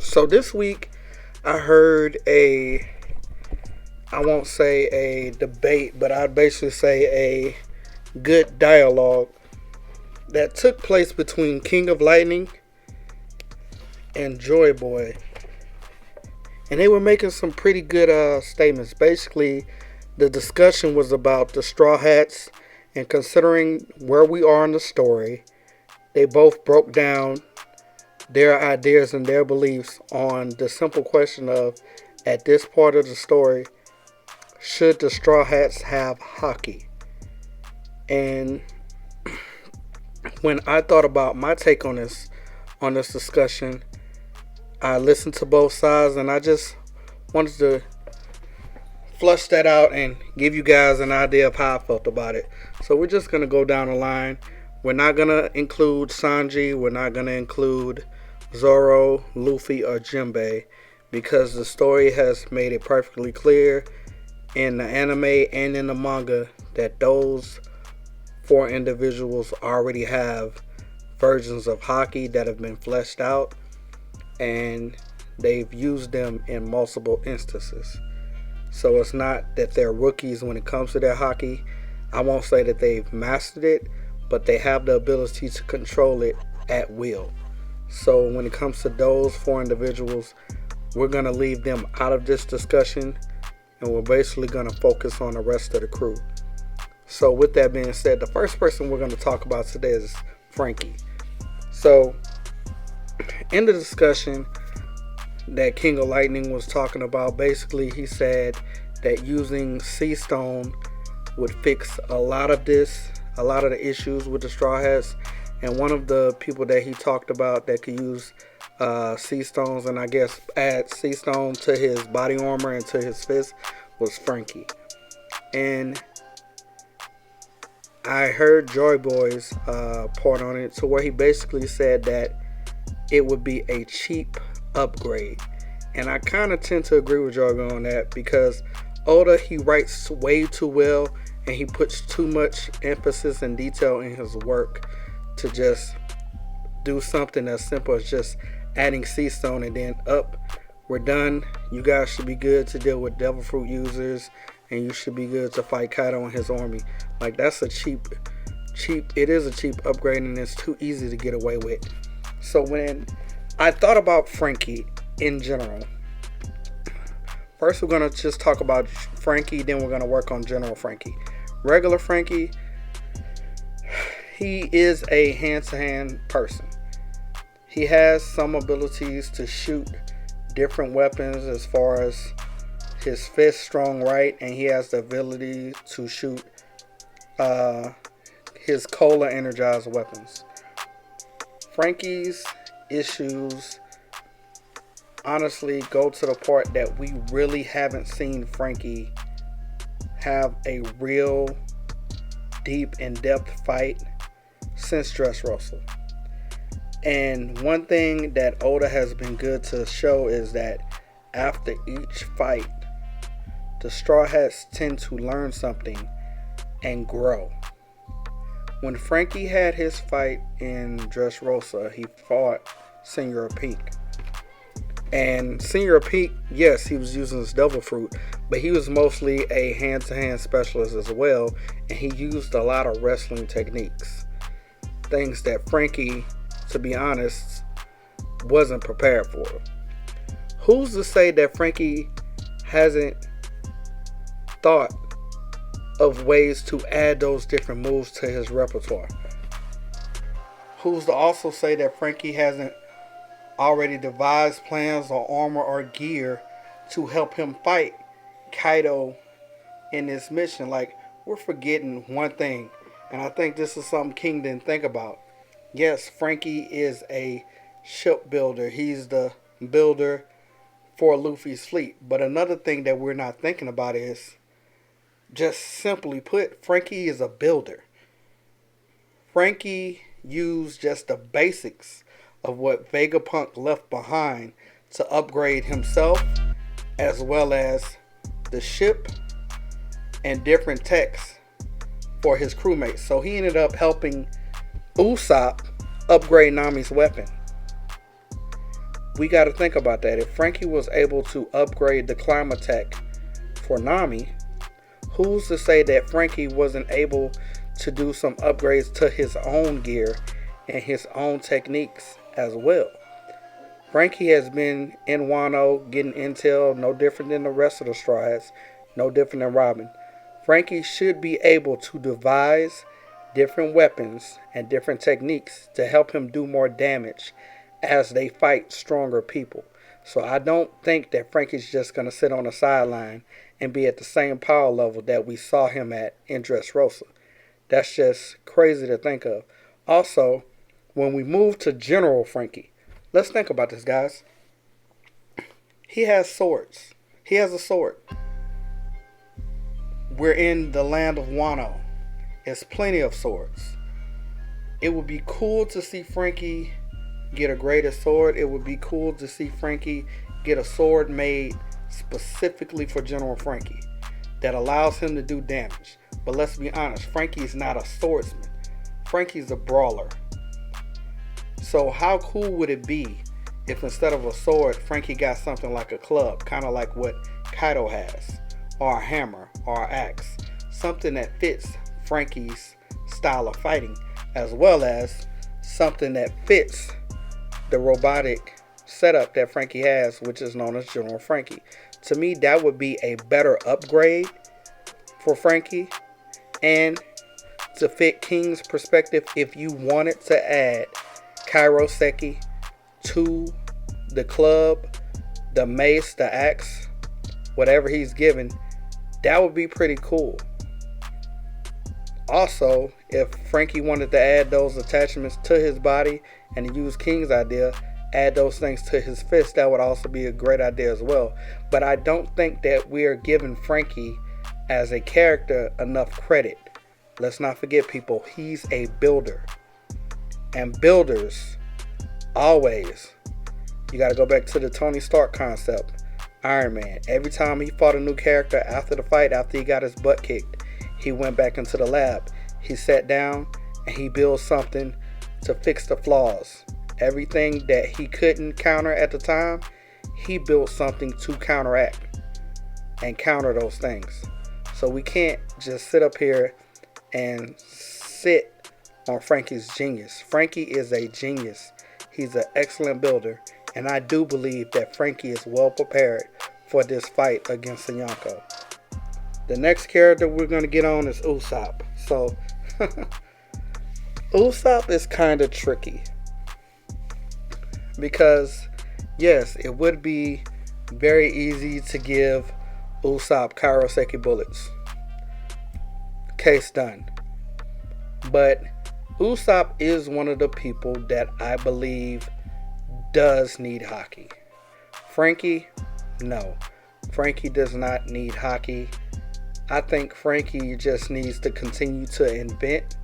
So this week I heard I won't say a debate, but I'd basically say a good dialogue that took place between King of Lightning and Joy Boy. And they were making some pretty good statements. Basically, the discussion was about the Straw Hats, and considering where we are in the story, they both broke down their ideas and their beliefs on the simple question of, at this part of the story, should the Straw Hats have HAKI? And when I thought about my take on this discussion, I listened to both sides and I just wanted to flush that out and give you guys an idea of how I felt about it. So we're just gonna go down the line. We're not gonna include Sanji. We're not gonna include Zoro, Luffy, or Jinbei because the story has made it perfectly clear in the anime and in the manga that those four individuals already have versions of HAKI that have been fleshed out, and they've used them in multiple instances. So it's not that they're rookies when it comes to their HAKI. I won't say that they've mastered it, but they have the ability to control it at will. So when it comes to those four individuals, we're going to leave them out of this discussion, and we're basically going to focus on the rest of the crew. So with that being said, the first person we're going to talk about today is Franky. So in the discussion that King of Lightning was talking about, basically he said that using Sea Stone would fix a lot of the issues with the Straw Hats. And one of the people that he talked about that could use Sea Stones and I guess add Sea Stone to his body armor and to his fist was Franky. And I heard Joy Boy's part on it to where he basically said that it would be a cheap upgrade. And I kind of tend to agree with Joy Boy on that because Oda, he writes way too well and he puts too much emphasis and detail in his work to just do something as simple as just adding Sea Stone and then we're done. You guys should be good to deal with Devil Fruit users and you should be good to fight Kaido and his army. Like that's a cheap, it is a cheap upgrade and it's too easy to get away with. So when I thought about Franky in general, first we're going to just talk about Franky, then we're going to work on General Franky. Regular Franky, he is a hand-to-hand person. He has some abilities to shoot different weapons as far as his fist strong right, and he has the ability to shoot his cola energized weapons. Franky's issues honestly go to the part that we really haven't seen Franky have a real deep in-depth fight since Dressrosa. And one thing that Oda has been good to show is that after each fight, the Straw Hats tend to learn something and grow. When Franky had his fight in Dressrosa, he fought Senor Pink. And Senor Pink, yes, he was using his Devil Fruit, but he was mostly a hand-to-hand specialist as well, and he used a lot of wrestling techniques. Things that Franky, to be honest, wasn't prepared for. Who's to say that Franky hasn't thought of ways to add those different moves to his repertoire? Who's to also say that Franky hasn't already devised plans or armor or gear to help him fight Kaido in this mission? Like, we're forgetting one thing, and I think this is something King didn't think about. Yes, Franky is a shipbuilder. He's the builder for Luffy's fleet. But another thing that we're not thinking about is, just simply put, Franky is a builder. Franky used just the basics of what Vegapunk left behind to upgrade himself as well as the ship and different techs for his crewmates. So he ended up helping Usopp upgrade Nami's weapon. we got to think about that. If Frankie was able to upgrade the climb attack for Nami, who's to say that Frankie wasn't able to do some upgrades to his own gear and his own techniques as well? Frankie has been in Wano getting intel, no different than the rest of the Straw Hats, no different than Robin. Frankie should be able to devise different weapons and different techniques to help him do more damage as they fight stronger people. So I don't think that Frankie's just going to sit on the sideline and be at the same power level that we saw him at in Dressrosa. That's just crazy to think of. Also, when we move to General Frankie, let's think about this, guys. He has swords. He has a sword. We're in the land of Wano. There's plenty of swords. It would be cool to see Frankie get a greater sword. It would be cool to see Frankie get a sword made specifically for General Frankie that allows him to do damage. But let's be honest, Frankie's not a swordsman. Frankie's a brawler. So how cool would it be if instead of a sword, Frankie got something like a club, kind of like what Kaido has, or a hammer, or an axe, something that fits Frankie's style of fighting, as well as something that fits the robotic setup that Frankie has, which is known as General Frankie. To me, that would be a better upgrade for Frankie. And to fit King's perspective, if you wanted to add Kairoseki to the club, the mace, the axe, whatever he's given, that would be pretty cool. Also, if Frankie wanted to add those attachments to his body and use King's idea, add those things to his fist, that would also be a great idea as well. But I don't think that we are giving Frankie as a character enough credit. Let's not forget, people, he's a builder. And builders, always, you got to go back to the Tony Stark concept. Iron Man, every time he fought a new character after the fight, after he got his butt kicked, he went back into the lab. He sat down and he built something to fix the flaws. Everything that he couldn't counter at the time, he built something to counteract and counter those things. So we can't just sit up here and sit on Frankie's genius. Frankie is a genius. He's an excellent builder. And I do believe that Frankie is well prepared for this fight against the Yonko. The next character we're going to get on is Usopp. So, Usopp is kind of tricky. Because, yes, it would be very easy to give Usopp Kairoseki bullets. Case done. But Usopp is one of the people that I believe does need HAKI. Frankie, no. Frankie does not need HAKI. I think Frankie just needs to continue to invent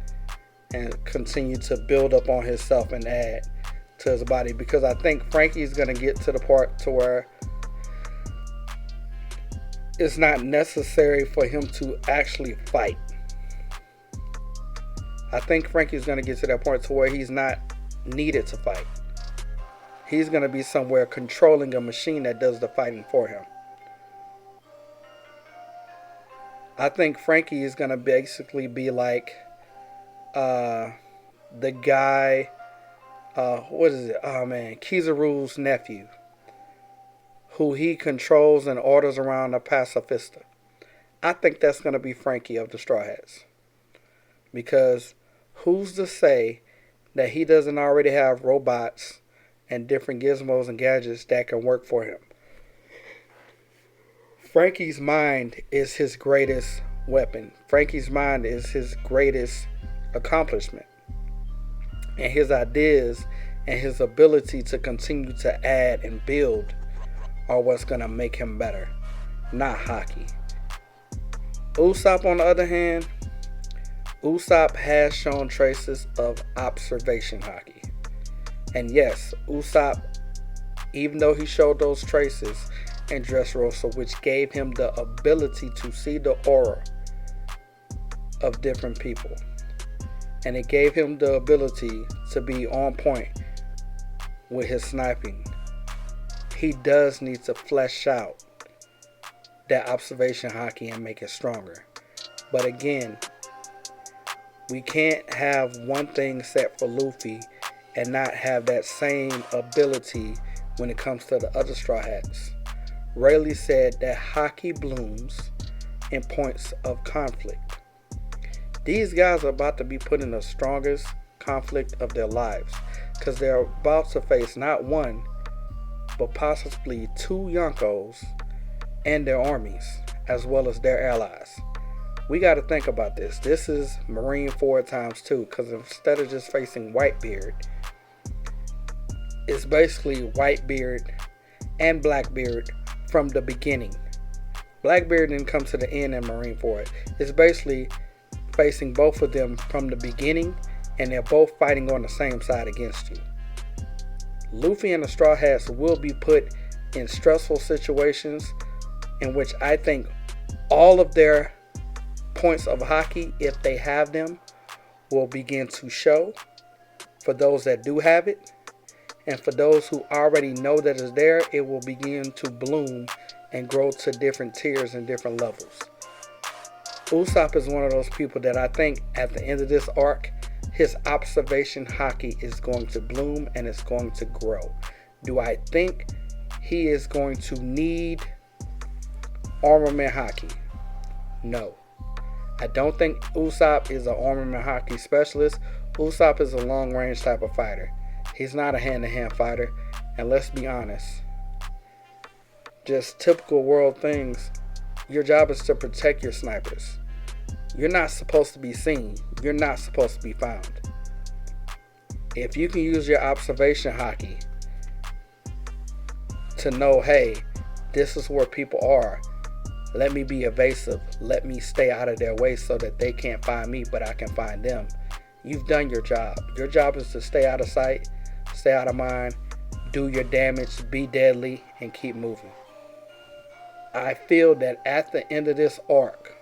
and continue to build up on himself and add to his body, because I think Frankie's going to get to the part to where it's not necessary for him to actually fight. I think Frankie's going to get to that point to where he's not needed to fight. He's going to be somewhere controlling a machine that does the fighting for him. I think Frankie is going to basically be like the guy, what is it? Oh man, Kizaru's nephew, who he controls and orders around a pacifista. I think that's going to be Frankie of the Straw Hats. Because who's to say that he doesn't already have robots and different gizmos and gadgets that can work for him? Frankie's mind is his greatest weapon. Frankie's mind is his greatest accomplishment. And his ideas and his ability to continue to add and build are what's going to make him better, not HAKI. Usopp, on the other hand, Usopp has shown traces of observation HAKI. And yes, Usopp, even though he showed those traces in Dressrosa, which gave him the ability to see the aura of different people, and it gave him the ability to be on point with his sniping, he does need to flesh out that observation haki and make it stronger. But again, we can't have one thing set for Luffy and not have that same ability when it comes to the other Straw Hats. Rayleigh said that haki blooms in points of conflict. These guys are about to be put in the strongest conflict of their lives because they're about to face not one, but possibly two Yonkos and their armies, as well as their allies. We got to think about this. This is Marineford times 2, because instead of just facing Whitebeard, it's basically Whitebeard and Blackbeard from the beginning. Blackbeard didn't come to the end in Marineford. It's basically facing both of them from the beginning, and they're both fighting on the same side against you. Luffy and the Straw Hats will be put in stressful situations in which I think all of their points of haki, if they have them, will begin to show for those that do have it. And for those who already know that it's there, it will begin to bloom and grow to different tiers and different levels. Usopp is one of those people that I think at the end of this arc, his observation haki is going to bloom and it's going to grow. Do I think he is going to need armament haki? No. I don't think Usopp is an armament haki specialist. Usopp is a long range type of fighter. He's not a hand-to-hand fighter. And let's be honest, just typical world things, your job is to protect your snipers. You're not supposed to be seen. You're not supposed to be found. If you can use your observation haki to know, hey, this is where people are, let me be evasive, let me stay out of their way so that they can't find me, but I can find them. You've done your job. Your job is to stay out of sight, stay out of mind, do your damage, be deadly, and keep moving. I feel that at the end of this arc,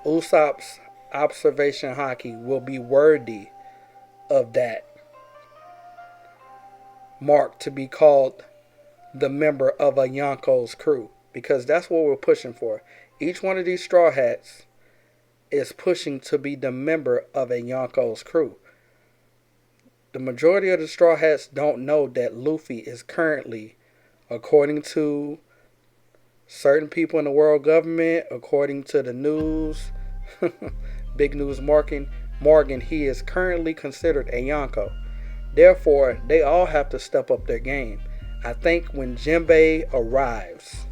Usopp's observation haki will be worthy of that mark to be called the member of a Yonko's crew, because that's what we're pushing for. Each one of these Straw Hats is pushing to be the member of a Yonko's crew. The majority of the Straw Hats don't know that Luffy is currently, according to certain people in the world government, according to the news, Big News Morgan, he is currently considered a Yonko. Therefore, they all have to step up their game. I think when Jinbei arrives,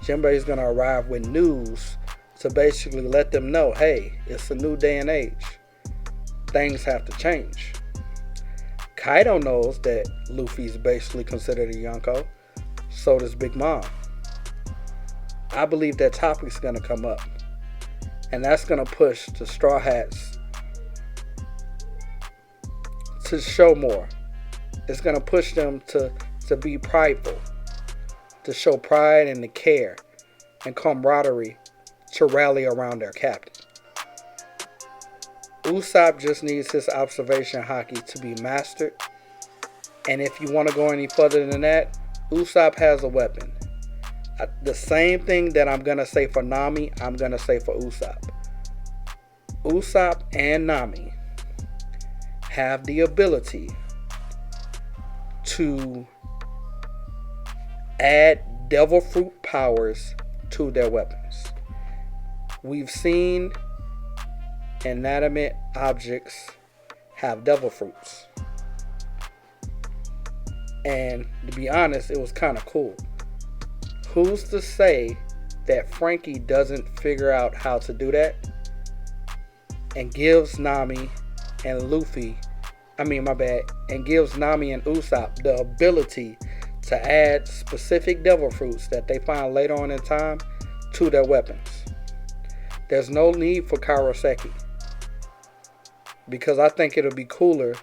Jinbei is going to arrive with news to basically let them know, hey, it's a new day and age. Things have to change. Kaido knows that Luffy's basically considered a Yonko. So does Big Mom. I believe that topic's going to come up. And that's going to push the Straw Hats to show more. It's going to push them to be prideful, to show pride and to care and camaraderie, to rally around their captain. Usopp just needs his observation haki to be mastered. And if you want to go any further than that, Usopp has a weapon. The same thing that I'm going to say for Nami, I'm going to say for Usopp. Usopp and Nami have the ability to add devil fruit powers to their weapons. We've seen inanimate objects have devil fruits. And to be honest, it was kind of cool. Who's to say that Frankie doesn't figure out how to do that and gives Nami and gives Nami and Usopp the ability to add specific devil fruits that they find later on in time to their weapons. There's no need for Karoseki, because I think it'll be cooler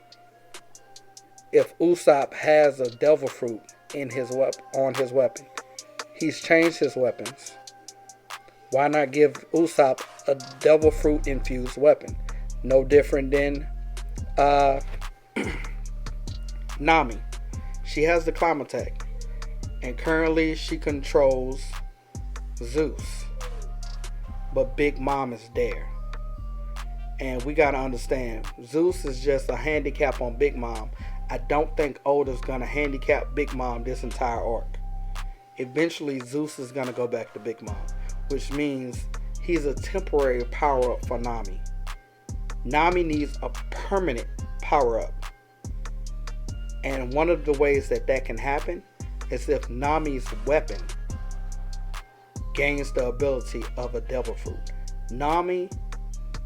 if Usopp has a devil fruit in on his weapon. He's changed his weapons. Why not give Usopp a devil fruit infused weapon? No different than Nami. She has the climb attack. And currently she controls Zeus. But Big Mom is there. And we gotta understand, Zeus is just a handicap on Big Mom. I don't think Oda's gonna handicap Big Mom this entire arc. Eventually Zeus is gonna go back to Big Mom, which means he's a temporary power up for Nami. Nami needs a permanent power up. And one of the ways that can happen is if Nami's weapon gains the ability of a devil fruit. Nami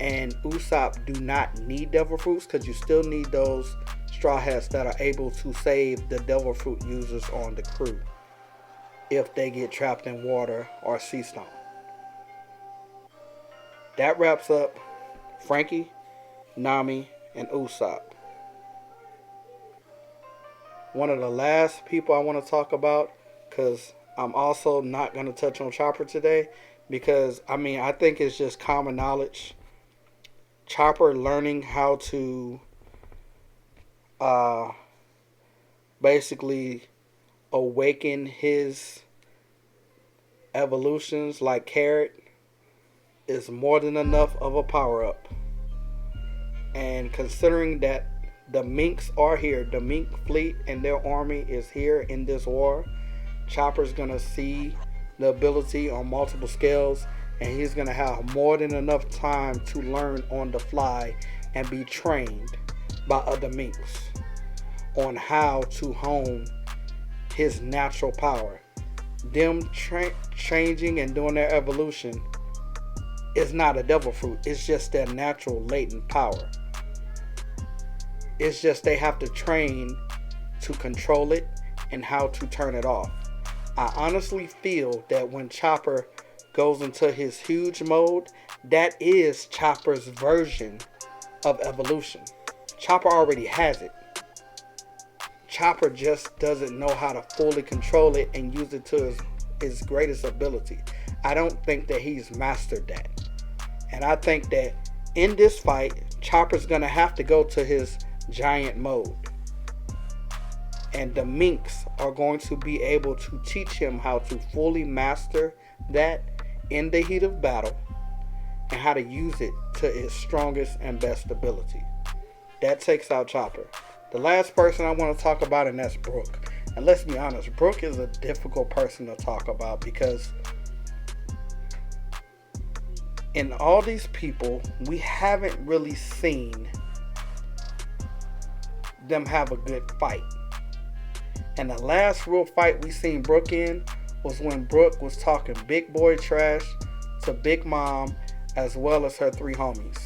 and Usopp do not need devil fruits because you still need those straw hats that are able to save the devil fruit users on the crew if they get trapped in water or sea stone. That wraps up Frankie, Nami, and Usopp. One of the last people I want to talk about, because I'm also not going to touch on Chopper today, because I think it's just common knowledge. Chopper learning how to basically awaken his evolutions like Carrot is more than enough of a power up. And considering that the Minks are here, the Mink fleet and their army is here in this war, Chopper's gonna see the ability on multiple scales, and he's gonna have more than enough time to learn on the fly and be trained by other Minks on how to hone his natural power. Them changing and doing their evolution is not a devil fruit, it's just their natural latent power. It's just they have to train to control it and how to turn it off. I honestly feel that when Chopper goes into his huge mode, that is Chopper's version of evolution. Chopper already has it. Chopper just doesn't know how to fully control it and use it to his greatest ability. I don't think that he's mastered that. And I think that in this fight, Chopper's going to have to go to his giant mode. And the Minks are going to be able to teach him how to fully master that in the heat of battle and how to use it to its strongest and best ability. That takes out Chopper. The last person I want to talk about, and that's Brook. And let's be honest, Brook is a difficult person to talk about because in all these people, we haven't really seen them have a good fight. And the last real fight we seen Brook in was when Brook was talking big boy trash to Big Mom as well as her three homies,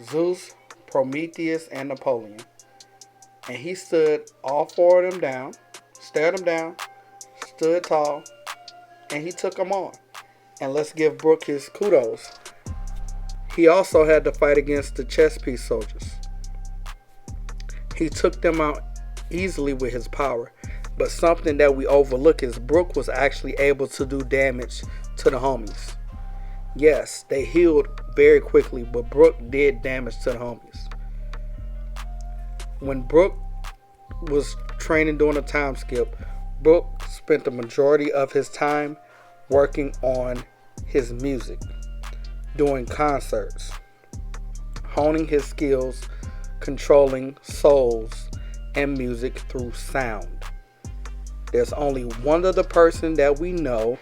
Zeus, Prometheus, and Napoleon. And he stood all four of them down, stared them down, stood tall, and he took them on. And let's give Brook his kudos. He also had to fight against the chess piece soldiers. He took them out easily with his power. But something that we overlook is Brook was actually able to do damage to the homies. Yes, they healed very quickly, but Brook did damage to the homies. When Brook was training during a time skip, Brook spent the majority of his time working on his music, doing concerts, honing his skills, controlling souls and music through sound. There's only one other person that we know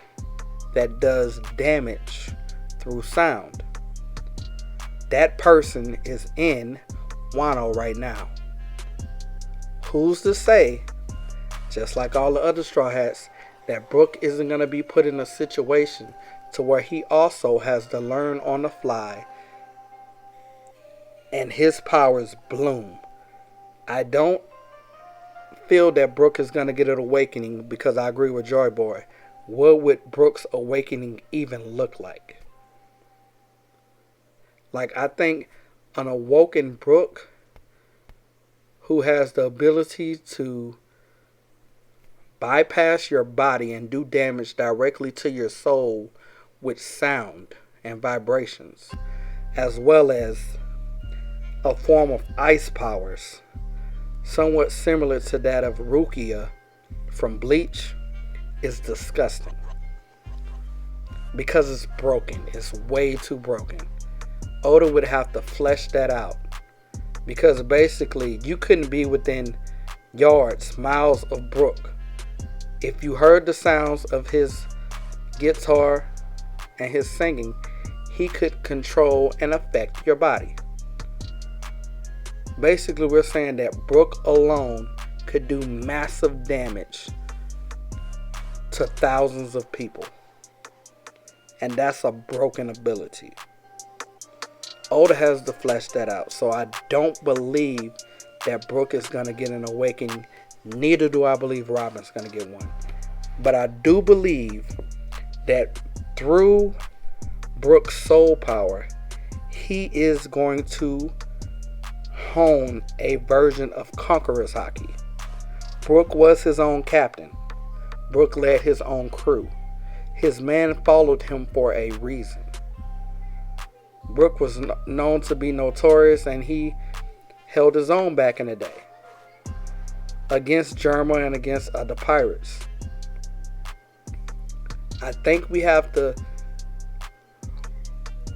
that does damage through sound. That person is in Wano right now. Who's to say, just like all the other Straw Hats, that Brook isn't going to be put in a situation to where he also has to learn on the fly and his powers bloom. I don't feel that Brook is going to get an awakening because I agree with Joy Boy. What would Brook's awakening even look like? Like, I think an awoken Brook who has the ability to bypass your body and do damage directly to your soul with sound and vibrations, as well as a form of ice powers, somewhat similar to that of Rukia from Bleach is disgusting because it's broken. It's way too broken. Oda would have to flesh that out because basically you couldn't be within yards, miles of Brook. If you heard the sounds of his guitar and his singing, he could control and affect your body. Basically, we're saying that Brook alone could do massive damage to thousands of people. And that's a broken ability. Oda has to flesh that out. So I don't believe that Brook is going to get an awakening. Neither do I believe Robin's going to get one. But I do believe that through Brook's soul power, he is going to hone a version of Conqueror's HAKI. Brook was his own captain. Brook led his own crew. His men followed him for a reason. Brook was known to be notorious, and he held his own back in the day against Germa and against the pirates. I think we have to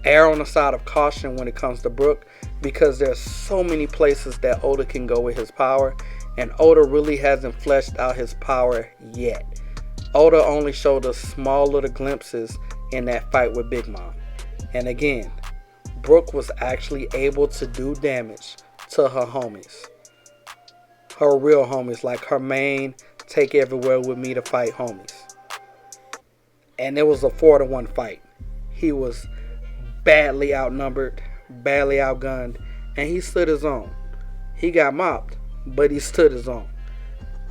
err on the side of caution when it comes to Brook, because there's so many places that Oda can go with his power, and Oda really hasn't fleshed out his power yet. Oda only showed us small little glimpses in that fight with Big Mom. And again, Brook was actually able to do damage to her homies. Her real homies, like her main take everywhere with me to fight homies. And it was a 4-1 fight. He was badly outnumbered, badly outgunned, and he stood his own. He got mopped, but he stood his own.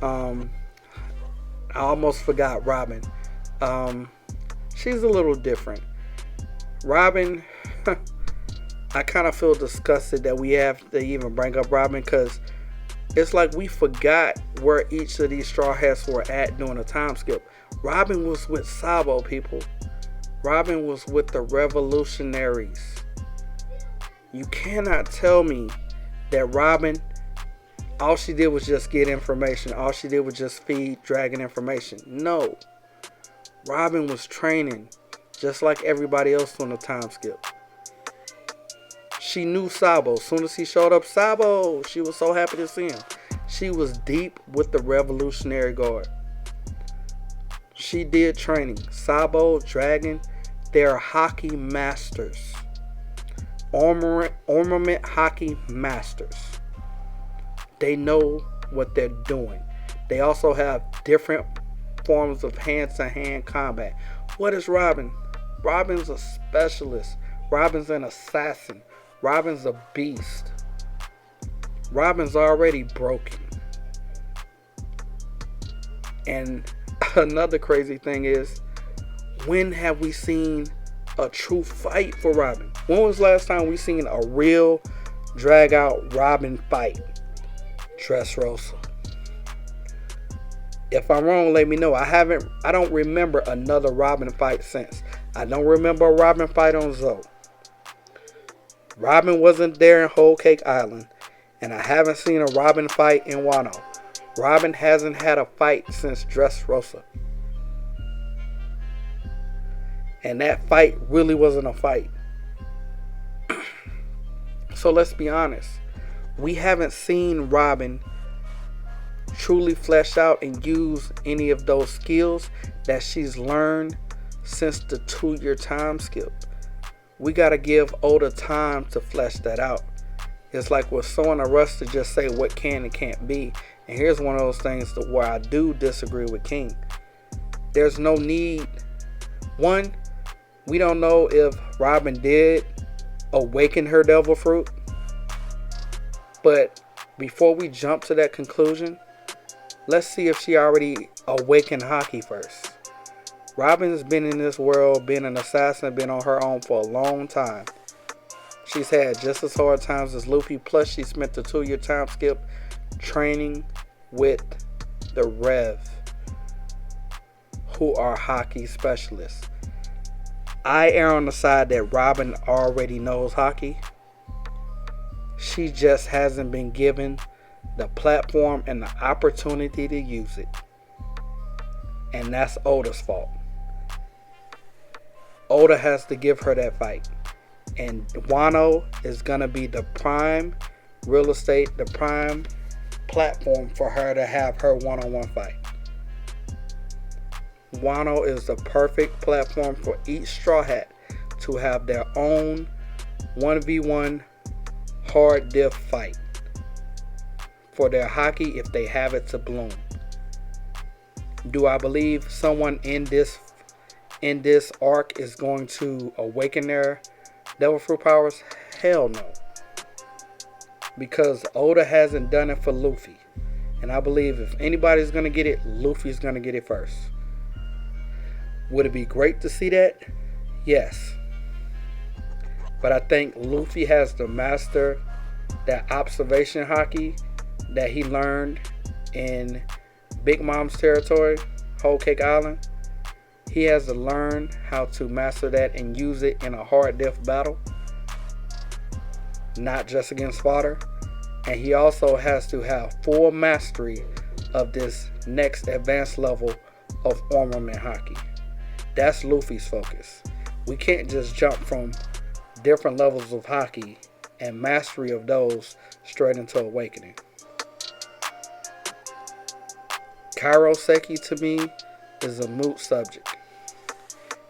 I almost forgot Robin. She's a little different. Robin, I kind of feel disgusted that we have to even bring up Robin, because it's like we forgot where each of these Straw Hats were at during the time skip. Robin was with Sabo, people. Robin was with the revolutionaries. You cannot tell me that Robin, all she did was just get information. All she did was just feed Dragon information. No. Robin was training just like everybody else on the time skip. She knew Sabo. As soon as he showed up, Sabo, she was so happy to see him. She was deep with the Revolutionary Guard. She did training. Sabo, Dragon, they're HAKI masters. Armament HAKI masters. They know what they're doing. They also have different forms of hand-to-hand combat. What is Robin? Robin's a specialist. Robin's an assassin. Robin's a beast. Robin's already broken. And another crazy thing is, when have we seen a true fight for Robin? When was the last time we seen a real drag out Robin fight? Dressrosa. If I'm wrong, let me know. I don't remember another Robin fight since. I don't remember a Robin fight on Zoro. Robin wasn't there in Whole Cake Island, and I haven't seen a Robin fight in Wano. Robin hasn't had a fight since Dressrosa. And that fight really wasn't a fight. So let's be honest. We haven't seen Robin truly flesh out and use any of those skills that she's learned since the 2-year time skip. We got to give Oda time to flesh that out. It's like we're so in a rush to just say what can and can't be. And here's one of those things where I do disagree with King. There's no need. One, we don't know if Robin did awaken her devil fruit. But before we jump to that conclusion, let's see if she already awakened HAKI first. Robin's been in this world, been an assassin, been on her own for a long time. She's had just as hard times as Luffy, plus she spent the 2-year time skip training with the Rev, who are HAKI specialists. I err on the side that Robin already knows HAKI. She just hasn't been given the platform and the opportunity to use it. and that's Oda's fault. Oda has to give her that fight. And Wano is going to be the prime real estate, the prime platform for her to have her one-on-one fight. Wano is the perfect platform for each Straw Hat to have their own 1v1 hard diff fight for their HAKI if they have it to bloom. Do I believe someone in this arc is going to awaken their devil fruit powers? Hell no. Because Oda hasn't done it for Luffy. And I believe if anybody's going to get it, Luffy's going to get it first. Would it be great to see that? Yes. But I think Luffy has to master that observation HAKI that he learned in Big Mom's territory, Whole Cake Island. He has to learn how to master that and use it in a hard diff battle, not just against fodder. And he also has to have full mastery of this next advanced level of armament HAKI. That's Luffy's focus. We can't just jump from different levels of HAKI and mastery of those straight into awakening. Kairoseki to me is a moot subject.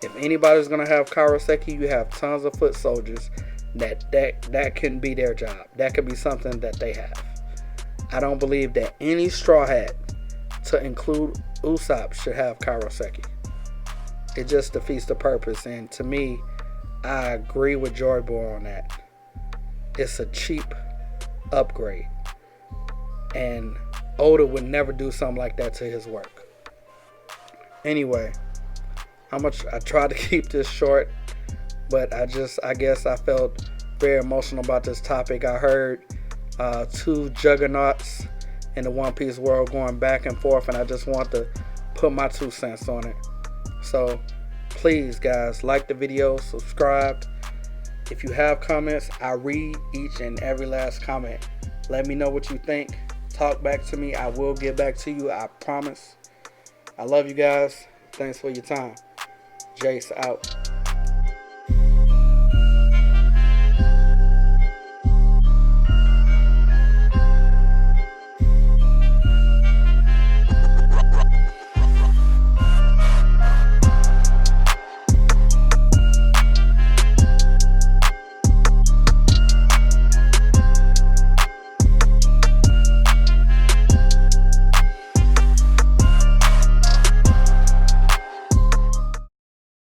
If anybody's gonna have Kairoseki, you have tons of foot soldiers that can be their job. That could be something that they have. I don't believe that any Straw Hat, to include Usopp, should have Kairoseki. It just defeats the purpose, and to me, I agree with Joy Boy on that. It's a cheap upgrade, and Oda would never do something like that to his work. Anyway, I tried to keep this short, but I guess I felt very emotional about this topic. I heard two juggernauts in the One Piece world going back and forth, and I just want to put my 2 cents on it. So please, guys, like the video, subscribe. If you have comments, I read each and every last comment. Let me know what you think. Talk back to me. I will get back to you, I promise. I love you guys. Thanks for your time. Jace out.